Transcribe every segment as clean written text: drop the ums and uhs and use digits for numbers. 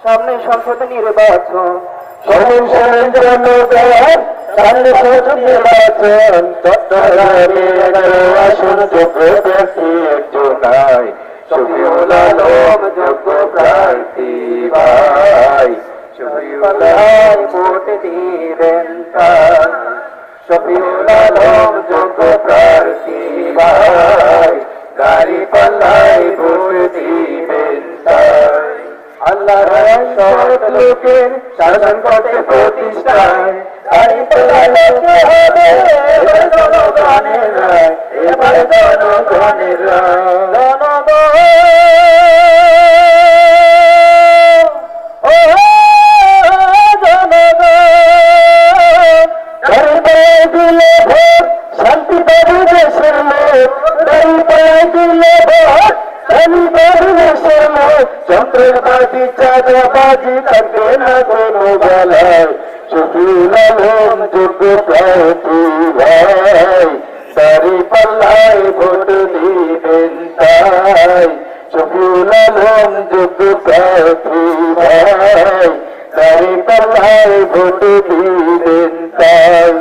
সামনে সংসদ নির্বাচন, শোনেন শোনেন জনগণ, সামনে সংসদ নির্বাচন, চট্টগ্রামে 11 আসন, যোগ্য প্রার্থী একজন নাই, শফিউল আলম যোগ্য প্রার্থী ভাই, শফিউল আলম ভোট দিবেন তাই, শফিউল আলম যোগ্য প্রার্থী ভাই, গাড়ি পাল্লায় ভোট দিবেন তাই। আল্লাহর সৎ লোকের শাসন করতে প্রতিষ্ঠায়, গাড়ি পাল্লায় লোকে হবে এবার জনগণের রায়, এবার জনগণের রায়। গাড়ি পায়ে দিলে ভোট, শান্তি পাবে দেশের লোক, গাড়ি পায়ে দিলে ভোট, শান্তি পাবে দেশের লোক, যন্ত্রের বাজি চাঁদাবাজি থাকবে না কোনো বেলায়, শফিউল আলম যোগ্য প্রার্থী ভাই, দাড়ি পাল্লায় ভোট দিবেন তাই, শফিউল আলম যোগ্য প্রার্থী ভাই, দাড়ি পাল্লায় ভোট দিবেন তাই।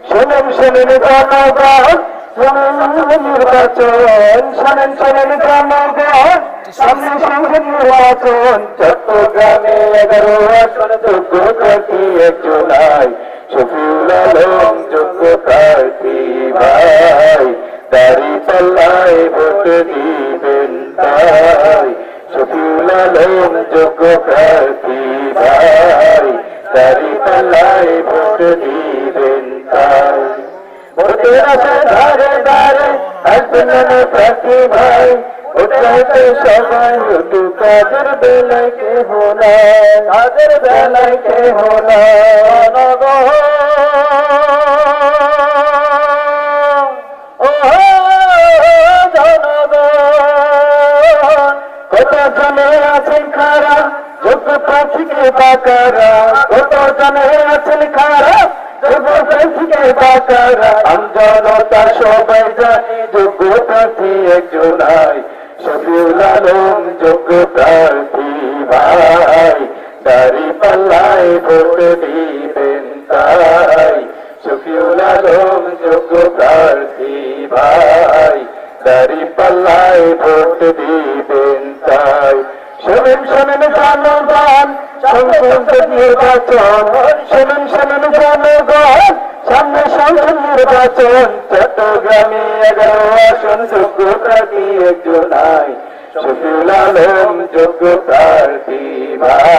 শোনেন শোনেন জনগণ, শোনেন নির্বাচন, শোনেন শোনেন জনগণ, সামনে সংসদ নির্বাচন, চট্টগ্রামে 11 আসন, যোগ্য প্রার্থী একজন নাই, শফিউল আলম যোগ্য প্রার্থী ভাই, দাড়ি পাল্লায় ভোট দিবেন তাই, শফিউল আলম যোগ্য প্রার্থী ভাই, দাড়ি পাল্লায় ভোট দিবেন তাই। ভোটের আসে ধারে ধারে আসবেন না প্রার্থী ভাই, ভোটাইতে সবাই একটু কাজের বেলায় কেহ নাই, কাজের বেলায় কেহ নাই। কত জনে আছেন খারা, যোগ্য প্রার্থীকে বাকারা, কত জনে আছেন খারা, যোগ্য প্রার্থীকে বাকারা, আমজনতা সবাই জানে যোগ্য প্রার্থী একজন নাই, শফিউল আলম যোগ্য প্রার্থী ভাই, দাড়ি পাল্লায় ভোট দিবেন তাই, শফিউল আলম যোগ্য প্রার্থী ভাই, দাড়ি পাল্লায় ভোট দিবেন তাই। শোনেন শোনেন জনগণ, সংসদ নির্বাচন, শোনেন শোনেন জনগণ, সামনে সংসদ নির্বাচন, চট্টগ্রামে 11 আসন, যোগ্য প্রার্থী একজন নাই, শফিউল আলম যোগ্য প্রার্থী ভাই।